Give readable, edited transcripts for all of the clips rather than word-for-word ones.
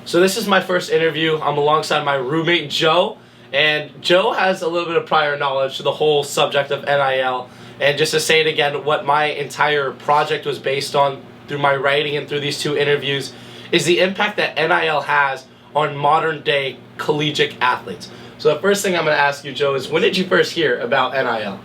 So this is my first interview. I'm alongside my roommate, Joe. And Joe has a little bit of prior knowledge to the whole subject of NIL. And just to say it again, what my entire project was based on through my writing and through these two interviews is the impact that NIL has on modern-day collegiate athletes. So the first thing I'm going to ask you, Joe, is when did you first hear about NIL?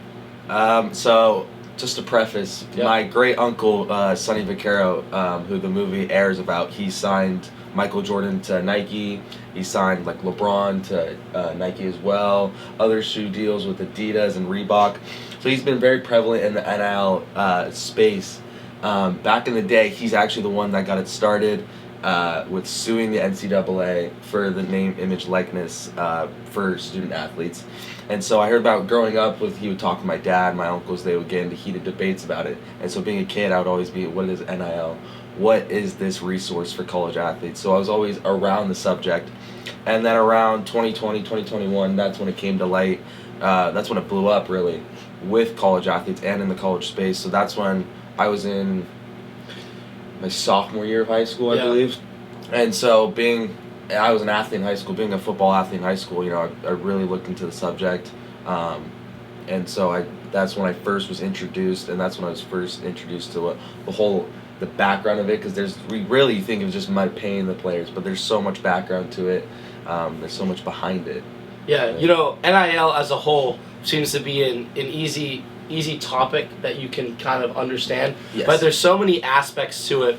So just to preface, my great uncle Sonny Vaccaro, who the movie airs about, he signed Michael Jordan to Nike. He signed like LeBron to Nike as well. Other shoe deals with Adidas and Reebok. So he's been very prevalent in the NIL space. Back in the day, he's actually the one that got it started with suing the NCAA for the name, image, likeness for student athletes. And so I heard about growing up with, he would talk to my dad, my uncles, they would get into heated debates about it. And so being a kid, I would always be, what is NIL? What is this resource for college athletes? So I was always around the subject. And then around 2020, 2021, that's when it came to light. That's when it blew up, really, with college athletes and in the college space. So that's when I was in my sophomore year of high school, I believe. And so I was an athlete in high school, being a football athlete in high school, I really looked into the subject. And so that's when I first was introduced, and that's when I was first introduced to the background of it, because we really think of just my paying the players, but there's so much background to it. There's so much behind it. Yeah, NIL as a whole seems to be an easy topic that you can kind of understand. Yes. But there's so many aspects to it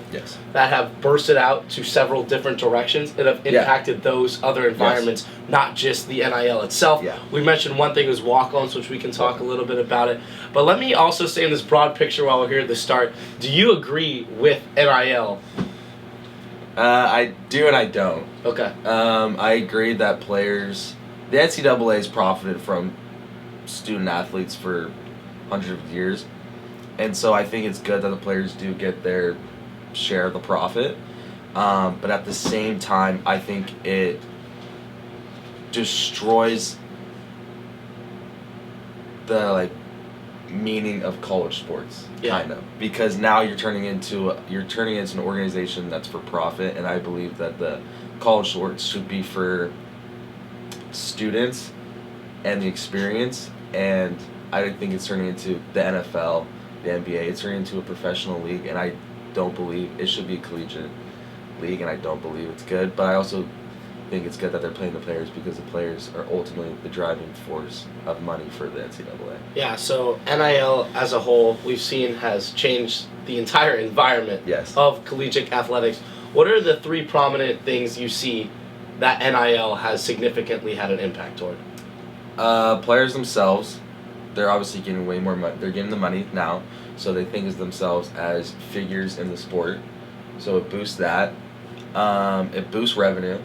that have bursted out to several different directions that have impacted those other environments, not just the NIL itself. Yeah. We mentioned one thing was walk-ons, which we can talk a little bit about it. But let me also say in this broad picture while we're here at the start, do you agree with NIL? I do and I don't. Okay. I agree that the NCAA has profited from student athletes for hundreds of years, and so I think it's good that the players do get their share of the profit, but at the same time I think it destroys the meaning of college sports, kind of, because now you're turning into an organization that's for profit, and I believe that the college sports should be for students and the experience. And I think it's turning into the NFL, the NBA. It's turning into a professional league, and I don't believe it should be a collegiate league, and I don't believe it's good. But I also think it's good that they're playing the players, because the players are ultimately the driving force of money for the NCAA. Yeah, so NIL as a whole, we've seen has changed the entire environment of collegiate athletics. What are the three prominent things you see that NIL has significantly had an impact toward? Players themselves, they're obviously getting way more money. They're getting the money now, so they think of themselves as figures in the sport. So it boosts that. It boosts revenue.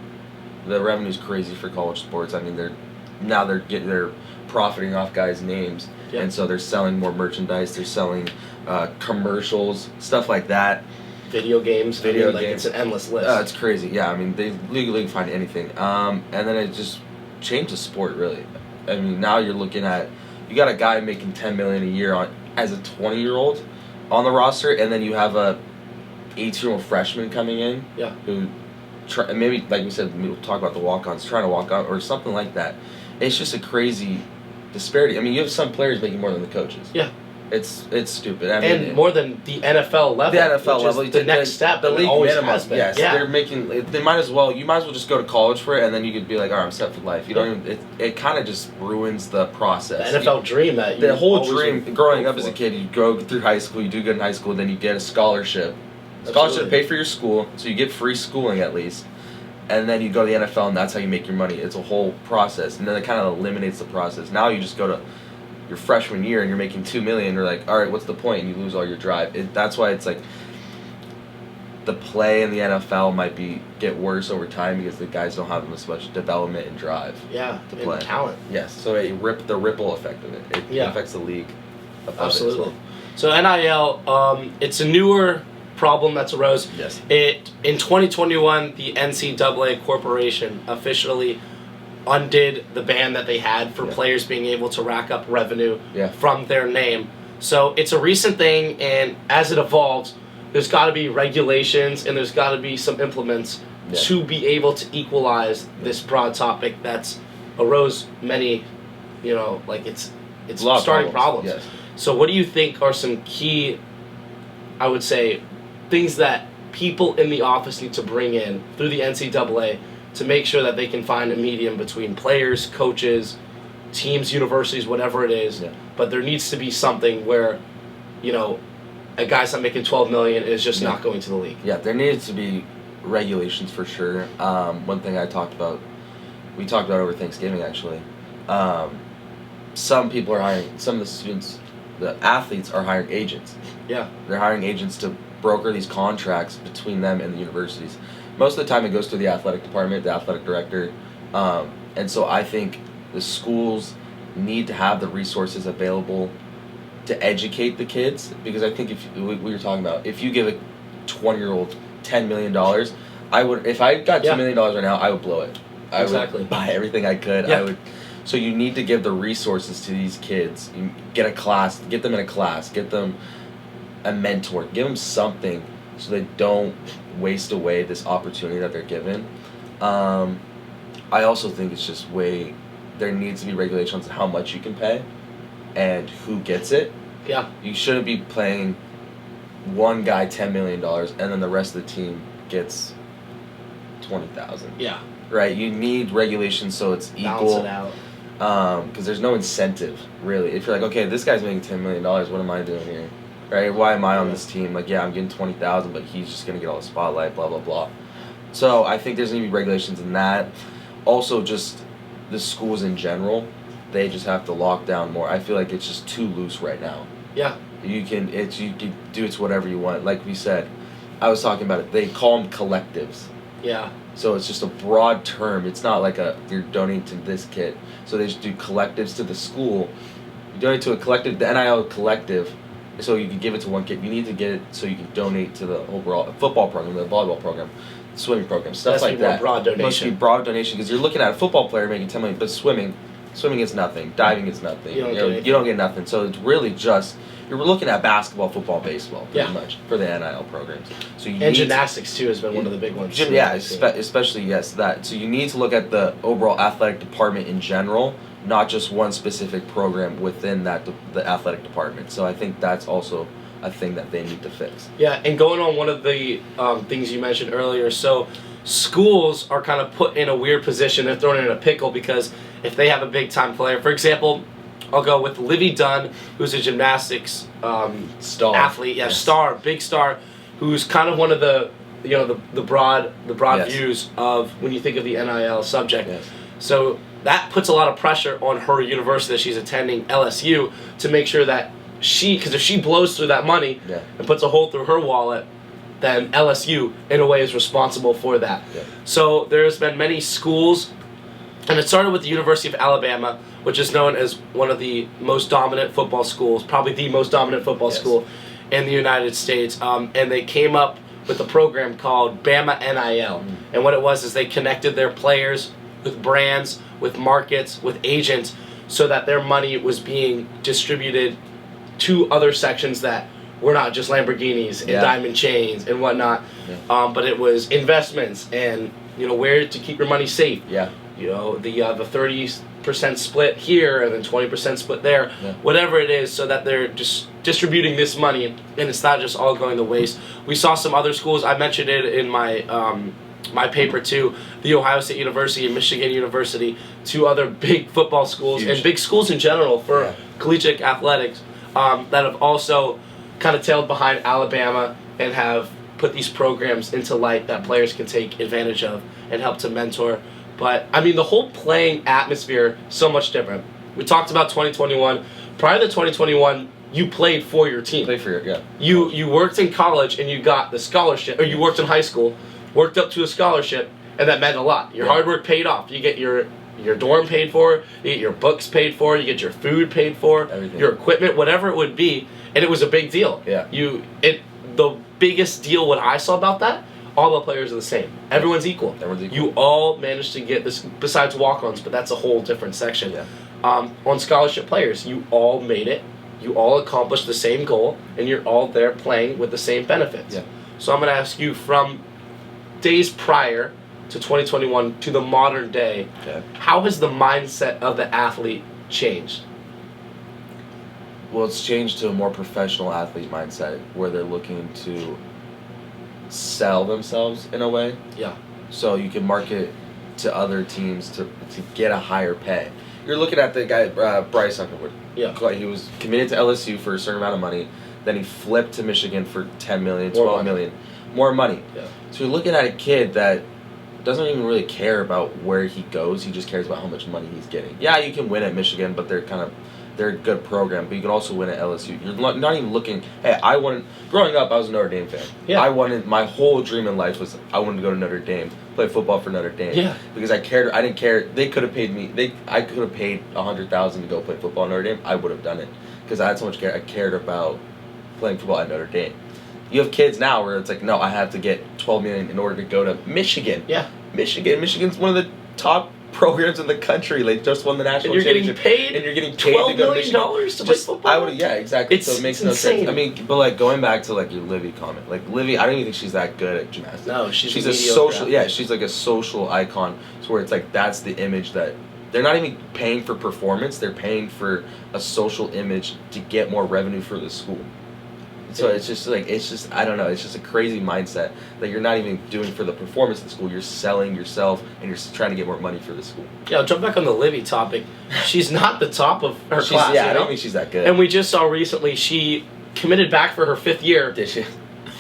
The revenue's crazy for college sports. I mean, they're profiting off guys' names, and so they're selling more merchandise. They're selling commercials, stuff like that. Video games. Games. It's an endless list. It's crazy. Yeah, I mean, they legally can find anything. And then it just changed the sport, really. I mean, now you're looking at, you got a guy making $10 million a year as a 20-year-old on the roster, and then you have a 18-year-old freshman coming in who maybe, like we said, we'll talk about the walk-ons, trying to walk on or something like that. It's just a crazy disparity. I mean, you have some players making more than the coaches. Yeah. It's stupid. I mean, more than the NFL level. The NFL level, the next step. The league always minimum. Has been. Yes, they're making. You might as well just go to college for it, and then you could be like, all right, I'm set for life. You don't even. It kind of just ruins the process. The NFL dream that you. The whole dream. Growing up as a kid, you go through high school, you do good in high school, then you get a scholarship. Scholarship to pay for your school, so you get free schooling at least. And then you go to the NFL, and that's how you make your money. It's a whole process, and then it kind of eliminates the process. Now you just go to your freshman year and you're making $2 million. You're like, all right, what's the point? And you lose all your drive. That's why it's like the play in the NFL might get worse over time, because the guys don't have as much development and drive. Yeah, to play. And talent. Yes, so the ripple effect of it. It affects the league. Absolutely. So NIL, it's a newer problem that's arose. Yes. In 2021, the NCAA Corporation officially undid the ban that they had for players being able to rack up revenue from their name. So it's a recent thing, and as it evolves, there's got to be regulations and there's got to be some implements to be able to equalize this broad topic that's arose many, it's starting problems. Yes. So what do you think are some key, I would say, things that people in the office need to bring in through the NCAA to make sure that they can find a medium between players, coaches, teams, universities, whatever it is, but there needs to be something where, a guy's not making $12 million is just not going to the league. Yeah, there needs to be regulations for sure. One thing we talked about over Thanksgiving actually. Some people are hiring, some of the students, the athletes are hiring agents. Yeah. They're hiring agents to broker these contracts between them and the universities. Most of the time it goes through the athletic department, the athletic director. And so I think the schools need to have the resources available to educate the kids, because I think if we were talking about, if you give a 20-year-old $10 million, if I got $2 million right now, I would blow it. I would buy everything I could. Yeah. So you need to give the resources to these kids. You get them in a class, get them a mentor, give them something so they don't waste away this opportunity that they're given. I also think it's just there needs to be regulations on how much you can pay and who gets it. Yeah. You shouldn't be paying one guy $10 million and then the rest of the team gets $20,000. Yeah. Right? You need regulations so it's equal. Balance it out. Because there's no incentive, really. If you're like, okay, this guy's making $10 million, what am I doing here? Right? Why am I on this team? Like, yeah, I'm getting $20,000, but he's just going to get all the spotlight, blah, blah, blah. So I think there's going to be regulations in that. Also, just the schools in general, they just have to lock down more. I feel like it's just too loose right now. Yeah. You can do it whatever you want. Like we said, I was talking about it. They call them collectives. Yeah. So it's just a broad term. It's not like you're donating to this kid. So they just do collectives to the school. You donate to a collective, the NIL collective, so you can give it to one kid. You need to get it so you can donate to the overall football program, the volleyball program, the swimming program, stuff like that. Broad donation. It must be broad donation, because you're looking at a football player making $10 million, but swimming is nothing. Diving is nothing. You don't get nothing. So it's really just, you're looking at basketball, football, baseball, pretty much, for the NIL programs. So gymnastics, too, has been one of the big ones. Especially, that. So you need to look at the overall athletic department in general, not just one specific program within the athletic department. So I think that's also a thing that they need to fix. Yeah, and going on one of the things you mentioned earlier, so schools are kind of put in a weird position. They're thrown in a pickle because if they have a big-time player, for example, I'll go with Livy Dunn, who's a gymnastics star athlete, big star, who's kind of one of the broad views of when you think of the NIL subject. Yes. So that puts a lot of pressure on her university that she's attending, LSU, to make sure that because if she blows through that money and puts a hole through her wallet, then LSU, in a way, is responsible for that. Yeah. So there's been many schools, and it started with the University of Alabama, which is known as one of the most dominant football schools, probably the most dominant football school in the United States. And they came up with a program called Bama NIL. And what it was is they connected their players with brands, with markets, with agents, so that their money was being distributed to other sections that were not just Lamborghinis and diamond chains and whatnot, but it was investments and where to keep your money safe. Yeah. The 30% split here and then 20% split there, whatever it is, so that they're just distributing this money and it's not just all going to waste. We saw some other schools. I mentioned it in my paper too. The Ohio State University and Michigan University, two other big football schools and big schools in general for collegiate athletics that have also kind of tailed behind Alabama and have put these programs into light that players can take advantage of and help to mentor. But, I mean, the whole playing atmosphere is so much different. We talked about 2021. Prior to 2021, you played for your team. You worked in college and you got the scholarship, or you worked in high school, worked up to a scholarship, and that meant a lot. Your hard work paid off. You get your dorm paid for, you get your books paid for, you get your food paid for, everything. Your equipment, whatever it would be, and it was a big deal. Yeah. The biggest deal what I saw about that, all the players are the same. Everyone's equal. You all managed to get this, besides walk-ons, but that's a whole different section. Yeah. On scholarship players, you all made it, you all accomplished the same goal, and you're all there playing with the same benefits. Yeah. So I'm going to ask you, from days prior to 2021 to the modern day, how has the mindset of the athlete changed? Well, it's changed to a more professional athlete mindset where they're looking to sell themselves in a way. Yeah. So you can market to other teams to get a higher pay. You're looking at the guy, Bryce Underwood. Yeah. He was committed to LSU for a certain amount of money. Then he flipped to Michigan for $10 million, $12 million. More money. Yeah. So you're looking at a kid that doesn't even really care about where he goes. He just cares about how much money he's getting. Yeah, you can win at Michigan, but they're a good program. But you can also win at LSU. You're not even looking. Hey, growing up, I was a Notre Dame fan. Yeah. My whole dream in life was I wanted to go to Notre Dame, play football for Notre Dame. Yeah. Because I didn't care. They could have paid me. I could have paid $100,000 to go play football at Notre Dame. I would have done it because I had so much care. I cared about playing football at Notre Dame. You have kids now where it's like, no, I have to get $12 million in order to go to Michigan. Yeah. Michigan's one of the top programs in the country. They just won the national championship. And you're getting paid $12 million to play football. Exactly. It's, so it makes it's no insane. sense. I mean, but like going back to like your Livy comment, like Livy, I don't even think she's that good at gymnastics. No, she's a social. Yeah, she's like a social icon. So where it's like that's the image that they're not even paying for performance. They're paying for a social image to get more revenue for the school. So it's just I don't know, it's just a crazy mindset that you're not even doing for the performance of the school, you're selling yourself and you're trying to get more money for the school. Yeah, I'll jump back on the Livy topic. She's not the top of her class. Yeah, I don't think she's that good. And we just saw recently she committed back for her 5th year. Did she?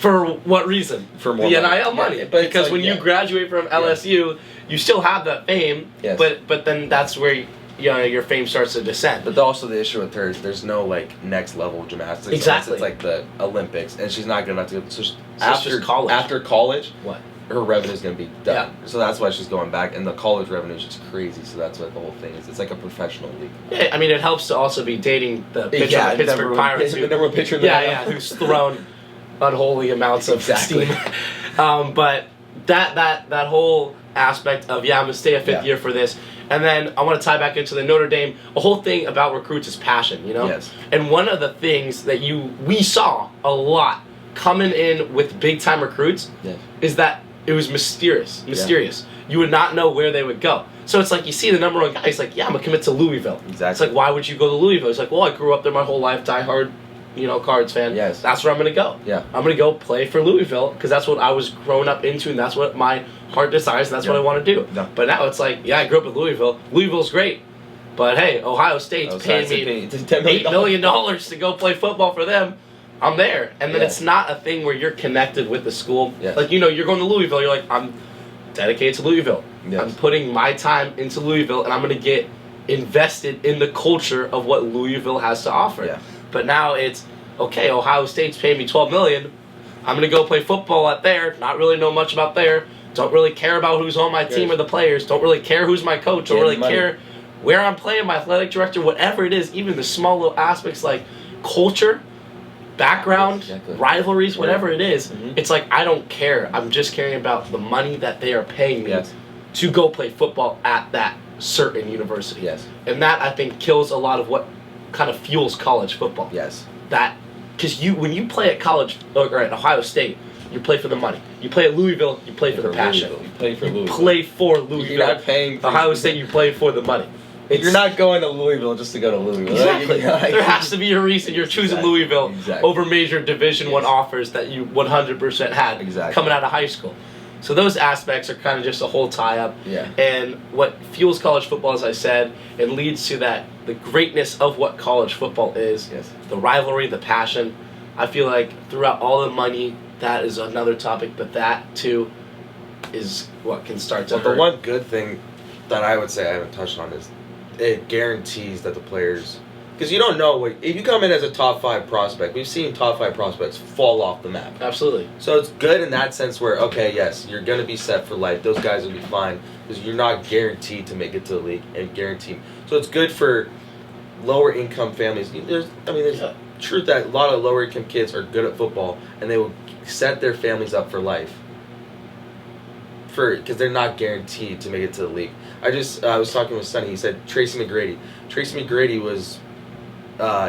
For what reason? For more the money. NIL money. Yeah, but because when you graduate from LSU, you still have that fame, yes. but then that's where your fame starts to descend. But also the issue with her is there's no like next level gymnastics. Exactly. It's like the Olympics, and she's not good enough to go. So after college. After college, what? Her revenue is going to be done. Yeah. So that's why she's going back, and the college revenue is just crazy. So that's what the whole thing is. It's like a professional league. Yeah, I mean it helps to also be dating the pitcher of the Pittsburgh Pirates. The number one pitcher in the yeah, who's thrown unholy amounts of steam. But that whole aspect of I'm gonna stay a 5th year for this. And then I want to tie back into the Notre Dame. The whole thing about recruits is passion, you know? Yes. And one of the things that we saw a lot coming in with big-time recruits is that it was mysterious. You would not know where they would go. So it's like you see the number one guy, he's like, yeah, I'm going to commit to Louisville. Exactly. It's like, why would you go to Louisville? It's like, well, I grew up there my whole life, diehard, Cards fan. Yes. That's where I'm going to go. Yeah. I'm going to go play for Louisville because that's what I was growing up into and that's what my heart desires and that's what I want to do. Yeah. But now it's like, yeah, I grew up in Louisville. Louisville's great. But hey, Ohio State's paying me $8 million to go play football for them. I'm there. And then it's not a thing where you're connected with the school. Yes. Like, you're going to Louisville. You're like, I'm dedicated to Louisville. Yes. I'm putting my time into Louisville and I'm going to get invested in the culture of what Louisville has to offer. Yeah. But now it's, okay, Ohio State's paying me $12 million. I'm going to go play football out there. Not really know much about there. Don't really care about who's on my team or the players. Don't really care who's my coach. Don't really care where I'm playing, my athletic director, whatever it is. Even the small little aspects like culture, background, rivalries, whatever it is. It's like, I don't care. I'm just caring about the money that they are paying me to go play football at that certain university. Yes. And that, I think, kills a lot of what kind of fuels college football. Yes. That, because when you play at college, or at Ohio State, you play for the money. You play at Louisville, you play for the passion. You play for Louisville. Play for Louisville. You're not paying for Ohio State, you play for the money. You're not going to Louisville just to go to Louisville. Exactly. There has to be a reason you're choosing Louisville over major Division I offers that you 100% had coming out of high school. So those aspects are kind of just a whole tie-up. Yeah. And what fuels college football, as I said, and leads to that, the greatness of what college football is, the rivalry, the passion. I feel like throughout all the money, that is another topic, but that, too, is what can start to hurt. The one good thing that I would say I haven't touched on is it guarantees that the players... Because you don't know, if you come in as a top 5 prospect, we've seen top 5 prospects fall off the map. Absolutely. So it's good in that sense where, okay, yes, you're going to be set for life. Those guys will be fine because you're not guaranteed to make it to the league and guaranteed. So it's good for lower income families. There's truth that a lot of lower income kids are good at football and they will set their families up for life. Because they're not guaranteed to make it to the league. I was talking with Sonny. He said Tracy McGrady. Tracy McGrady was...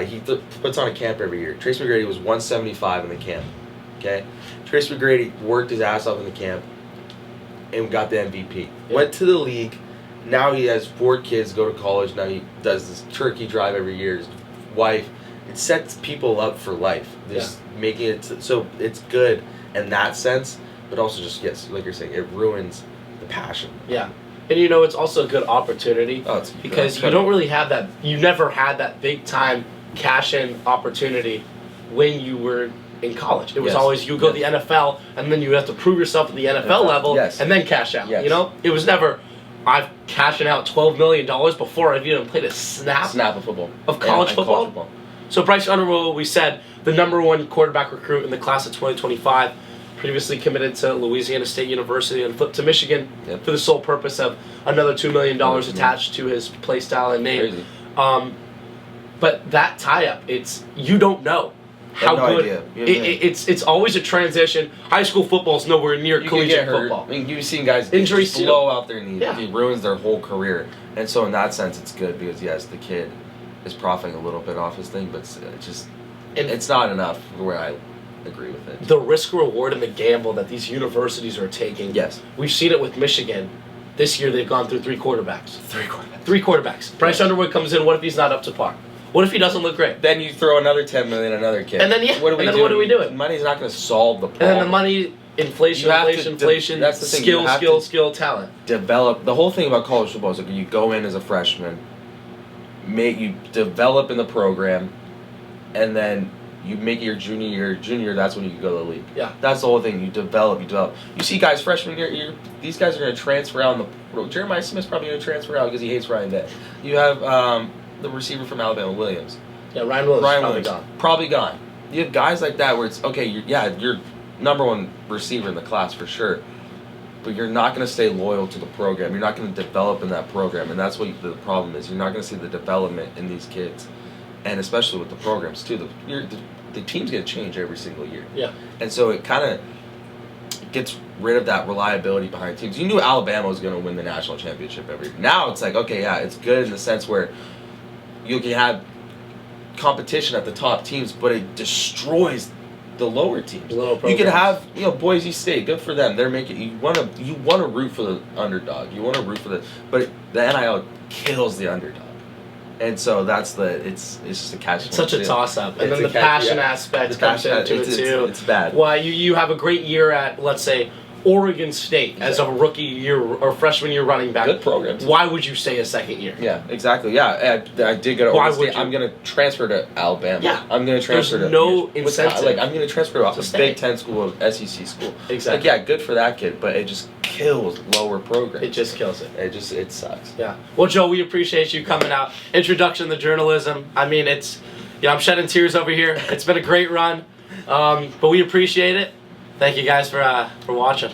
he puts on a camp every year. Tracy McGrady was 175 in the camp. Okay? Tracy McGrady worked his ass off in the camp. and got the MVP. Yeah. Went to the league. Now he has 4 kids, go to college. Now he does this turkey drive every year. His wife. It sets people up for life. Just making it so it's good in that sense, but also just, yes, like you're saying, it ruins the passion. Yeah. And you know, it's also a good opportunity because you don't really have that. You never had that big time cash in opportunity when you were in college. It was always you go to the NFL and then you have to prove yourself at the NFL level and then cash out. You know, it was never I'm cashing out $12 million before I've even played a snap of football of college football. So Bryce Underwood, we said the #1 quarterback recruit in the class of 2025. Previously committed to Louisiana State University and flipped to Michigan for the sole purpose of another $2 million attached to his play style and name. But that tie-up, you don't know how good. It's always a transition. High school football is nowhere near collegiate football. I mean, you've seen guys injuries blow out their knees. It ruins their whole career. And so in that sense, it's good because, yes, the kid is profiting a little bit off his thing, but it's not enough where I agree with it. The risk reward and the gamble that these universities are taking. Yes. We've seen it with Michigan. This year they've gone through 3 quarterbacks. 3 quarterbacks. Bryce Underwood comes in. What if he's not up to par? What if he doesn't look great? Then you throw another $10 million at another kid. And then what are we doing? Money's not going to solve the problem. And then the money, inflation. That's the thing. Skill, talent. Develop. The whole thing about college football is like you go in as a freshman, you develop in the program, and then you make it your junior year. Junior, that's when you can go to the league. Yeah. That's the whole thing. You develop. You see guys freshman year, these guys are going to transfer out on the road. Jeremiah Smith's probably going to transfer out because he hates Ryan Day. You have the receiver from Alabama, Williams. Yeah, Ryan Williams probably gone. You have guys like that where it's, okay, you're #1 receiver in the class for sure, but you're not going to stay loyal to the program. You're not going to develop in that program, and that's what the problem is. You're not going to see the development in these kids, and especially with the programs too. The team's going to change every single year. Yeah. And so it kind of gets rid of that reliability behind teams. You knew Alabama was going to win the national championship every year. Now it's like, okay, yeah, it's good in the sense where you can have competition at the top teams, but it destroys the lower teams. You can have, Boise State, good for them. They're making you want to root for the underdog. You want to root for but the NIL kills the underdog. And so it's just a catch. It's such a toss up, and then the passion aspect comes into it too. It's bad. Why you have a great year at, let's say, Oregon State as a rookie year or freshman year running back. Good programs. Why would you stay a second year? Yeah, exactly. Yeah, I did go to Oregon State. I'm going to transfer to Alabama. Yeah. I'm going to transfer There's no incentive. I'm going to transfer to a Big Ten school, SEC school. Exactly. Yeah, good for that kid, but it just kills lower programs. It just kills it. It sucks. Yeah. Well, Joe, we appreciate you coming out. Introduction to journalism. I mean, I'm shedding tears over here. It's been a great run, but we appreciate it. Thank you guys for watching.